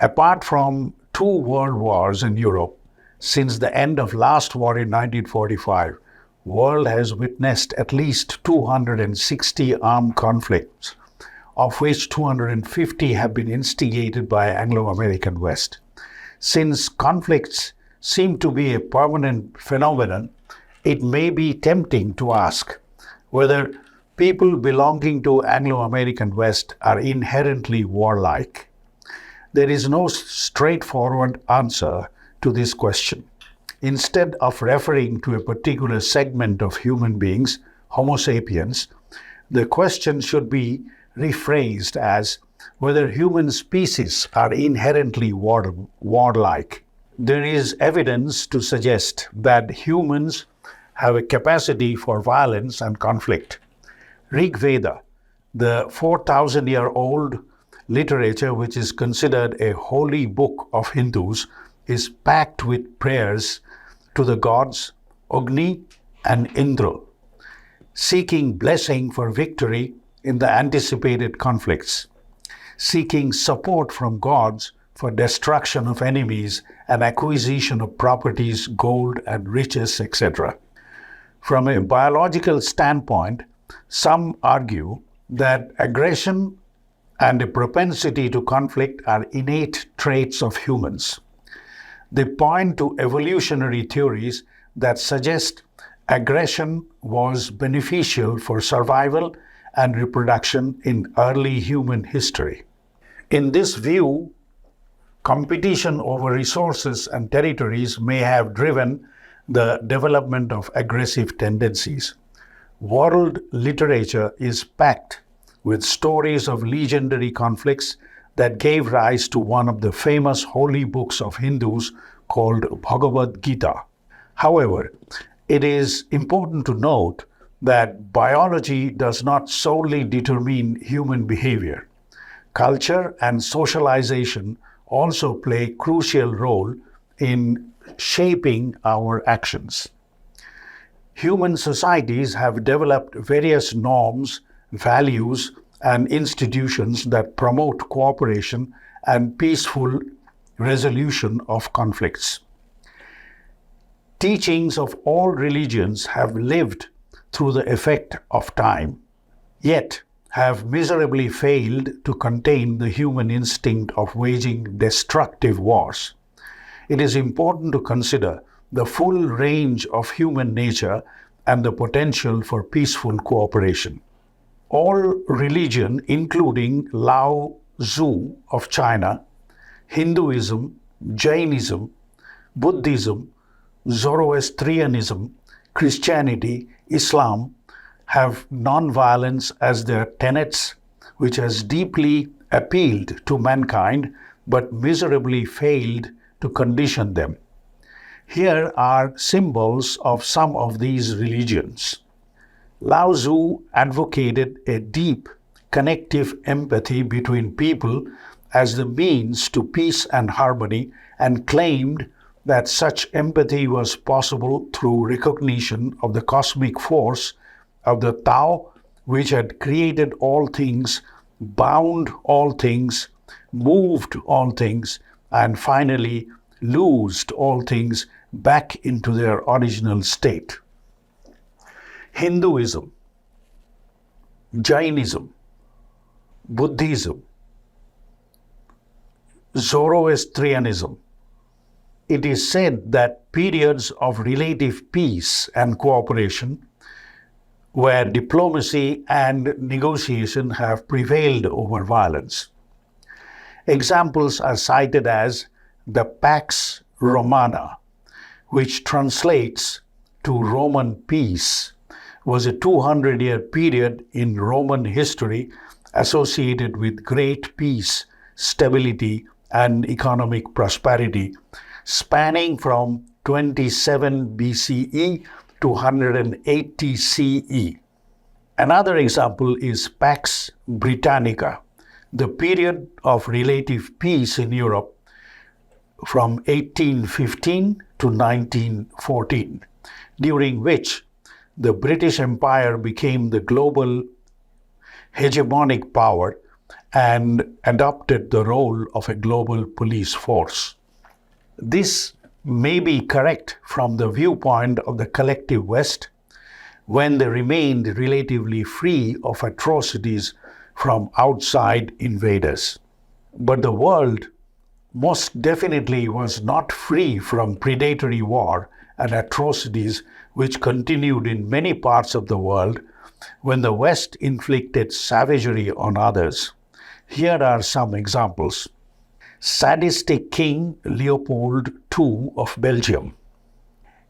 Apart from two world wars in Europe, since the end of last war in 1945, world has witnessed at least 260 armed conflicts, of which 250 have been instigated by Anglo American West. Since conflicts seem to be a permanent phenomenon, it may be tempting to ask whether people belonging to Anglo American West are inherently warlike. There is no straightforward answer to this question. Instead of referring to a particular segment of human beings, Homo sapiens, the question should be rephrased as whether human species are inherently warlike. There is evidence to suggest that humans have a capacity for violence and conflict. Rik Veda, the 4,000-year-old literature which is considered a holy book of Hindus, is packed with prayers to the gods Agni and Indra, seeking blessing for victory in the anticipated conflicts, seeking support from gods for destruction of enemies and acquisition of properties, gold and riches, etc. From a biological standpoint, some argue that aggression and a propensity to conflict are innate traits of humans. They point to evolutionary theories that suggest aggression was beneficial for survival and reproduction in early human history. In this view, competition over resources and territories may have driven the development of aggressive tendencies. World literature is packed with stories of legendary conflicts that gave rise to one of the famous holy books of Hindus called Bhagavad Gita. However, it is important to note that biology does not solely determine human behavior. Culture and socialization also play a crucial role in shaping our actions. Human societies have developed various norms, values, and institutions that promote cooperation and peaceful resolution of conflicts. Teachings of all religions have lived through the effect of time, yet have miserably failed to contain the human instinct of waging destructive wars. It is important to consider the full range of human nature and the potential for peaceful cooperation. All religion, including Lao Tzu of China, Hinduism, Jainism, Buddhism, Zoroastrianism, Christianity, Islam, have non-violence as their tenets, which has deeply appealed to mankind but miserably failed to condition them. Here are symbols of some of these religions. Lao Tzu advocated a deep, connective empathy between people as the means to peace and harmony, and claimed that such empathy was possible through recognition of the cosmic force of the Tao, which had created all things, bound all things, moved all things, and finally loosed all things back into their original state. Hinduism, Jainism, Buddhism, Zoroastrianism. It is said that periods of relative peace and cooperation, where diplomacy and negotiation have prevailed over violence. Examples are cited as the Pax Romana, which translates to Roman peace, was a 200-year period in Roman history associated with great peace, stability, and economic prosperity, spanning from 27 BCE to 180 CE. Another example is Pax Britannica, the period of relative peace in Europe from 1815 to 1914, during which the British Empire became the global hegemonic power and adopted the role of a global police force. This may be correct from the viewpoint of the collective West, when they remained relatively free of atrocities from outside invaders. But the world most definitely was not free from predatory war and atrocities which continued in many parts of the world when the West inflicted savagery on others. Here are some examples. Sadistic King Leopold II of Belgium.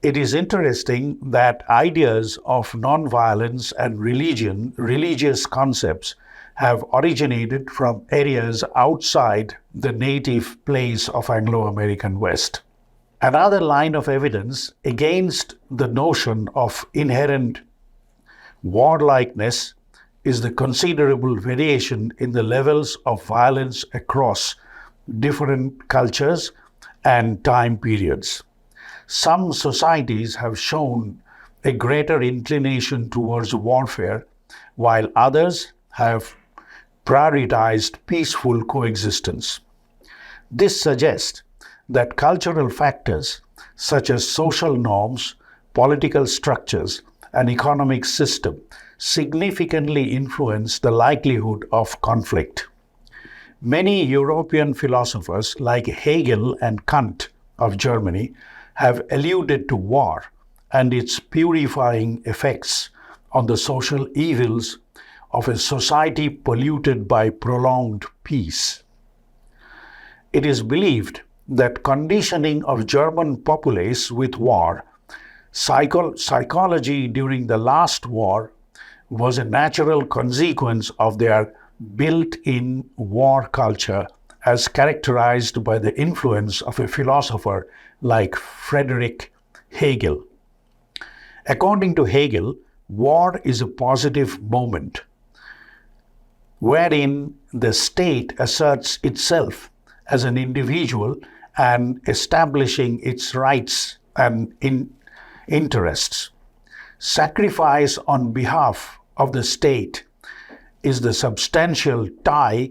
It is interesting that ideas of nonviolence and religious concepts have originated from areas outside the native place of Anglo American West. Another line of evidence against the notion of inherent warlikeness is the considerable variation in the levels of violence across different cultures and time periods. Some societies have shown a greater inclination towards warfare, while others have prioritized peaceful coexistence. This suggests that cultural factors such as social norms, political structures, and economic system significantly influence the likelihood of conflict. Many European philosophers like Hegel and Kant of Germany have alluded to war and its purifying effects on the social evils of a society polluted by prolonged peace. It is believed that conditioning of German populace with war, psychology during the last war, was a natural consequence of their built-in war culture as characterized by the influence of a philosopher like Friedrich Hegel. According to Hegel, war is a positive moment wherein the state asserts itself as an individual and establishing its rights and interests. Sacrifice on behalf of the state is the substantial tie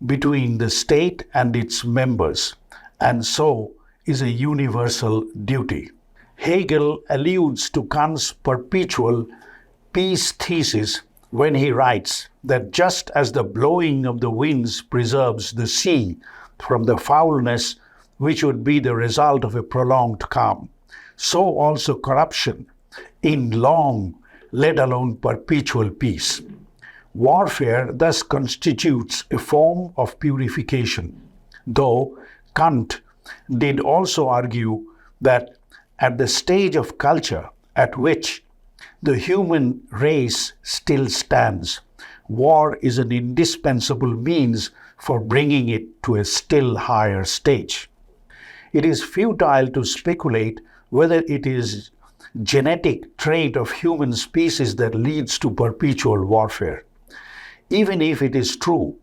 between the state and its members, and so is a universal duty. Hegel alludes to Kant's perpetual peace thesis when he writes that just as the blowing of the winds preserves the sea from the foulness which would be the result of a prolonged calm, so also corruption in long, let alone perpetual peace. Warfare thus constitutes a form of purification, though Kant did also argue that at the stage of culture at which the human race still stands, war is an indispensable means for bringing it to a still higher stage. It is futile to speculate whether it is genetic trait of human species that leads to perpetual warfare. Even if it is true,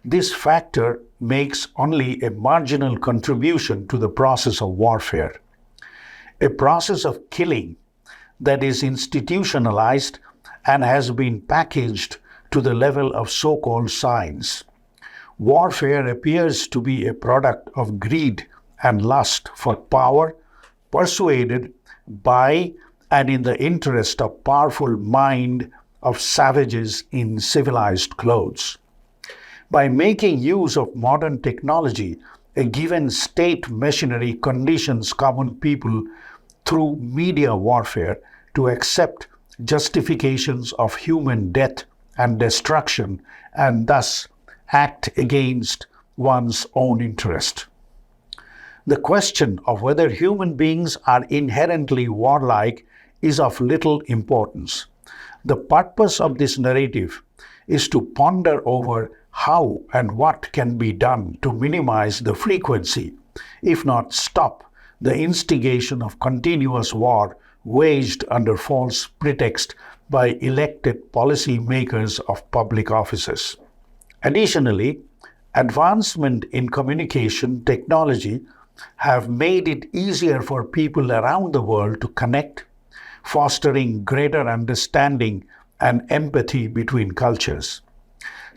this factor makes only a marginal contribution to the process of warfare. A process of killing that is institutionalized and has been packaged to the level of so-called science. Warfare appears to be a product of greed and lust for power, persuaded by and in the interest of powerful mind of savages in civilized clothes. By making use of modern technology, a given state machinery conditions common people through media warfare to accept justifications of human death and destruction and thus act against one's own interest. The question of whether human beings are inherently warlike is of little importance. The purpose of this narrative is to ponder over how and what can be done to minimize the frequency, if not stop, the instigation of continuous war waged under false pretext by elected policy makers of public offices. Additionally, advancement in communication technology have made it easier for people around the world to connect, fostering greater understanding and empathy between cultures.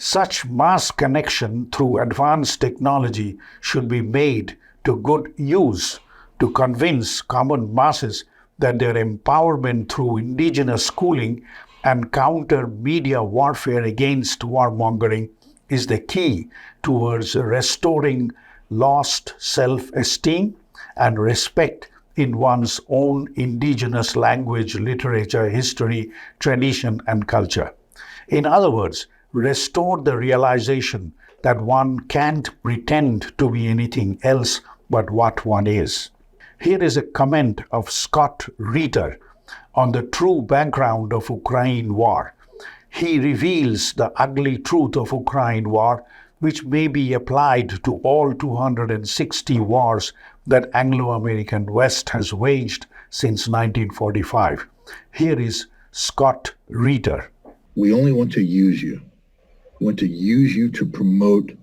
Such mass connection through advanced technology should be made to good use to convince common masses that their empowerment through indigenous schooling and counter media warfare against warmongering is the key towards restoring lost self-esteem and respect in one's own indigenous language, literature, history, tradition, and culture. In other words, restore the realization that one can't pretend to be anything else but what one is. Here is a comment of Scott Reiter on the true background of Ukraine war. He reveals the ugly truth of Ukraine war, which may be applied to all 260 wars that Anglo American West has waged since 1945. Here is Scott Reiter. We only want to use you. We want to use you to promote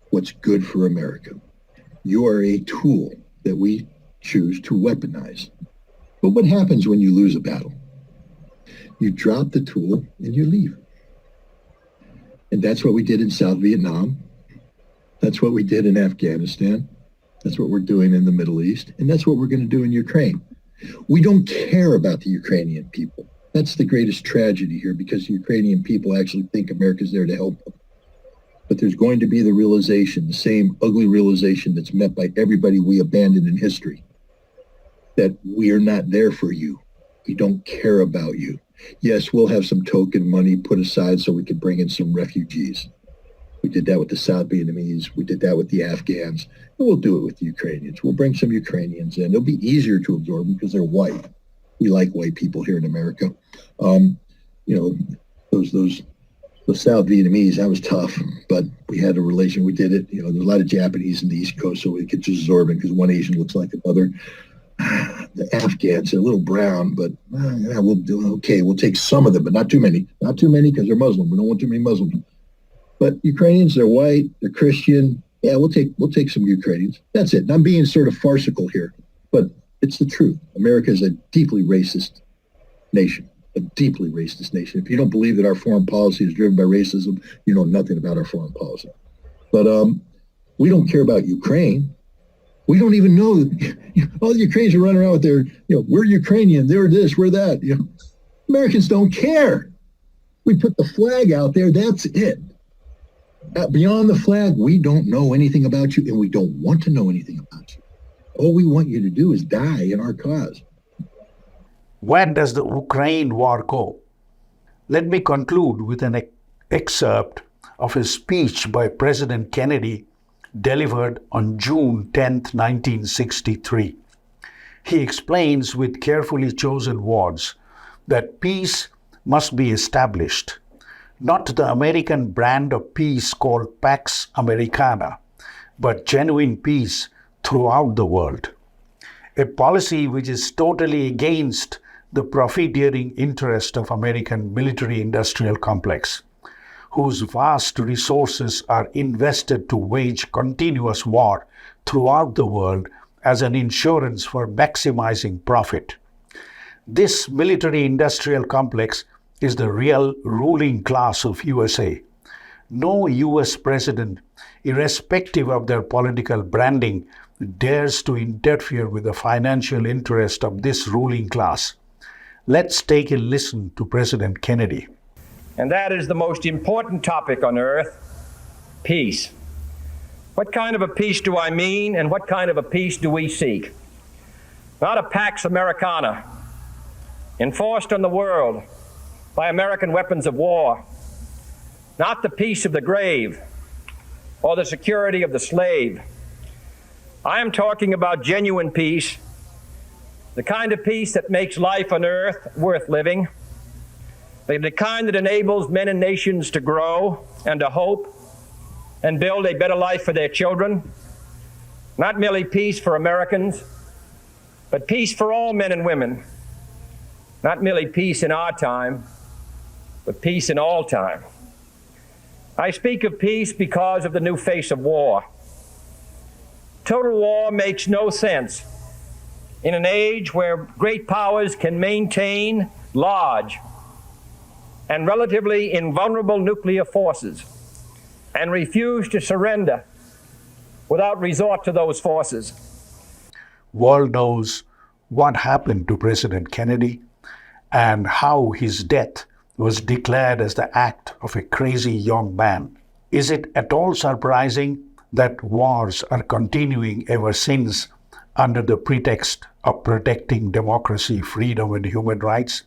what's good for America. You are a tool that we choose to weaponize. But what happens when you lose a battle? You drop the tool and you leave. And that's what we did in South Vietnam. That's what we did in Afghanistan. That's what we're doing in the Middle East. And that's what we're going to do in Ukraine. We don't care about the Ukrainian people. That's the greatest tragedy here, because the Ukrainian people actually think America's there to help them. But there's going to be the realization, the same ugly realization that's met by everybody we abandoned in history, that we are not there for you. We don't care about you. Yes, we'll have some token money put aside so we can bring in some refugees. We did that with the South Vietnamese. We did that with the Afghans. And we'll do it with the Ukrainians. We'll bring some Ukrainians in. It'll be easier to absorb them because they're white. We like white people here in America. The South Vietnamese, that was tough, but we had a relation. We did it. There's a lot of Japanese in the East Coast, so we could just absorb it because one Asian looks like another. The Afghans, they're a little brown, but we'll do okay. We'll take some of them, but not too many. Not too many because they're Muslim. We don't want too many Muslims. But Ukrainians, they're white, they're Christian. Yeah, we'll take some Ukrainians. That's it. And I'm being sort of farcical here, but it's the truth. America is a deeply racist nation. A deeply racist nation. If you don't believe that our foreign policy is driven by racism, you know nothing about our foreign policy. But we don't care about Ukraine. We don't even know that all the Ukrainians are running around with their, we're Ukrainian, they're this, we're that. Americans don't care. We put the flag out there, that's it. Beyond the flag, we don't know anything about you, and we don't want to know anything about you. All we want you to do is die in our cause. Where does the Ukraine war go? Let me conclude with an excerpt of a speech by President Kennedy delivered on June 10, 1963. He explains with carefully chosen words that peace must be established, not the American brand of peace called Pax Americana, but genuine peace throughout the world. A policy which is totally against the profiteering interest of American military-industrial complex, whose vast resources are invested to wage continuous war throughout the world as an insurance for maximizing profit. This military-industrial complex is the real ruling class of USA. No US president, irrespective of their political branding, dares to interfere with the financial interest of this ruling class. Let's take a listen to President Kennedy. And that is the most important topic on earth, peace. What kind of a peace do I mean, and what kind of a peace do we seek? Not a Pax Americana, enforced on the world by American weapons of war. Not the peace of the grave or the security of the slave. I am talking about genuine peace, the kind of peace that makes life on earth worth living, the kind that enables men and nations to grow and to hope and build a better life for their children. Not merely peace for Americans, but peace for all men and women. Not merely peace in our time, but peace in all time. I speak of peace because of the new face of war. Total war makes no sense in an age where great powers can maintain large and relatively invulnerable nuclear forces and refuse to surrender without resort to those forces. World knows what happened to President Kennedy and how his death was declared as the act of a crazy young man. Is it at all surprising that wars are continuing ever since under the pretext of protecting democracy, freedom, and human rights?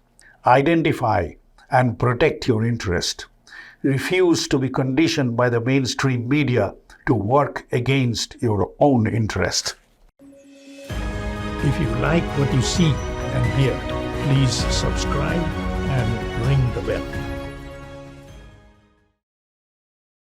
Identify and protect your interest. Refuse to be conditioned by the mainstream media to work against your own interest. If you like what you see and hear, please subscribe and ring the bell.